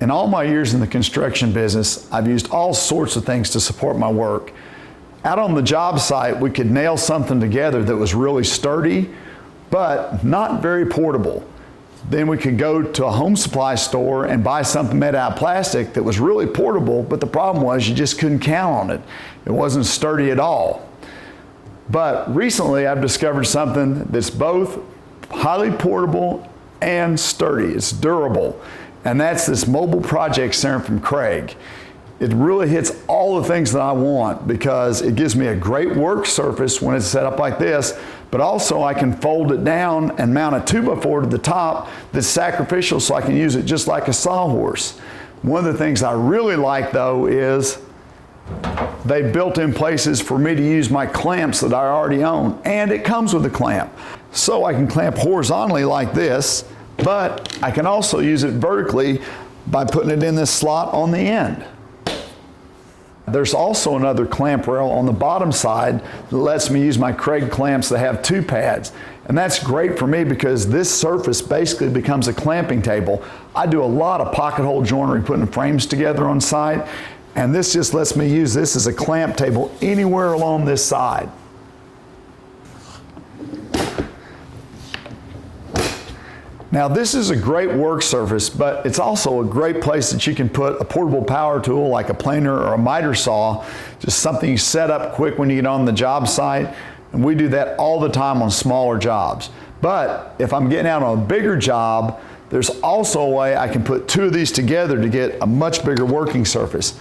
In all my years in the construction business, I've used all sorts of things to support my work. Out on the job site, we could nail something together that was really sturdy, but not very portable. Then we could go to a home supply store and buy something made out of plastic that was really portable, but the problem was you just couldn't count on it. It wasn't sturdy at all. But recently I've discovered something that's both highly portable and sturdy. It's durable. And that's this mobile project center from Kreg. It really hits all the things that I want because it gives me a great work surface when it's set up like this, but also I can fold it down and mount a 2x4 to the top that's sacrificial so I can use it just like a sawhorse. One of the things I really like though is they built in places for me to use my clamps that I already own, and it comes with a clamp. So I can clamp horizontally like this, but I can also use it vertically by putting it in this slot on the end. There's also another clamp rail on the bottom side that lets me use my Kreg clamps that have 2 pads. And that's great for me because this surface basically becomes a clamping table. I do a lot of pocket hole joinery putting frames together on site, and this just lets me use this as a clamp table anywhere along this side. Now this is a great work surface, but it's also a great place that you can put a portable power tool like a planer or a miter saw, just something you set up quick when you get on the job site. And we do that all the time on smaller jobs. But if I'm getting out on a bigger job, there's also a way I can put 2 of these together to get a much bigger working surface.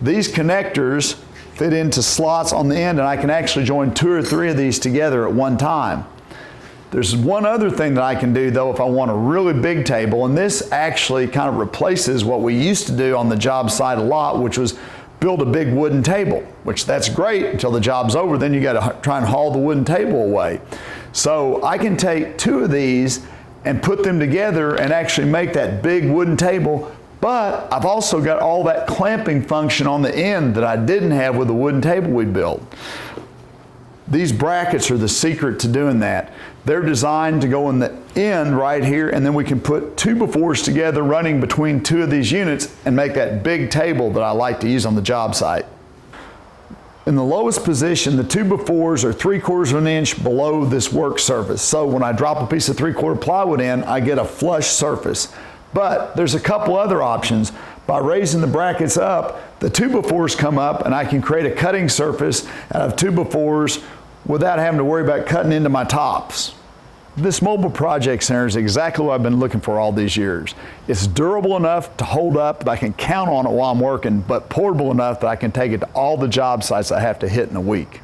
These connectors fit into slots on the end, and I can actually join 2 or 3 of these together at one time. There's one other thing that I can do though if I want a really big table, and this actually kind of replaces what we used to do on the job site a lot, which was build a big wooden table, which that's great until the job's over, then you got to try and haul the wooden table away. So I can take 2 of these and put them together and actually make that big wooden table, but I've also got all that clamping function on the end that I didn't have with the wooden table we built. These brackets are the secret to doing that. They're designed to go in the end right here, and then we can put 2x4s together running between 2 of these units and make that big table that I like to use on the job site. In the lowest position, the 2x4s are 3/4 of an inch below this work surface. So when I drop a piece of 3/4 plywood in, I get a flush surface. But there's a couple other options. By raising the brackets up, the 2x4s come up and I can create a cutting surface out of 2x4s without having to worry about cutting into my tops. This mobile project center is exactly what I've been looking for all these years. It's durable enough to hold up that I can count on it while I'm working, but portable enough that I can take it to all the job sites I have to hit in a week.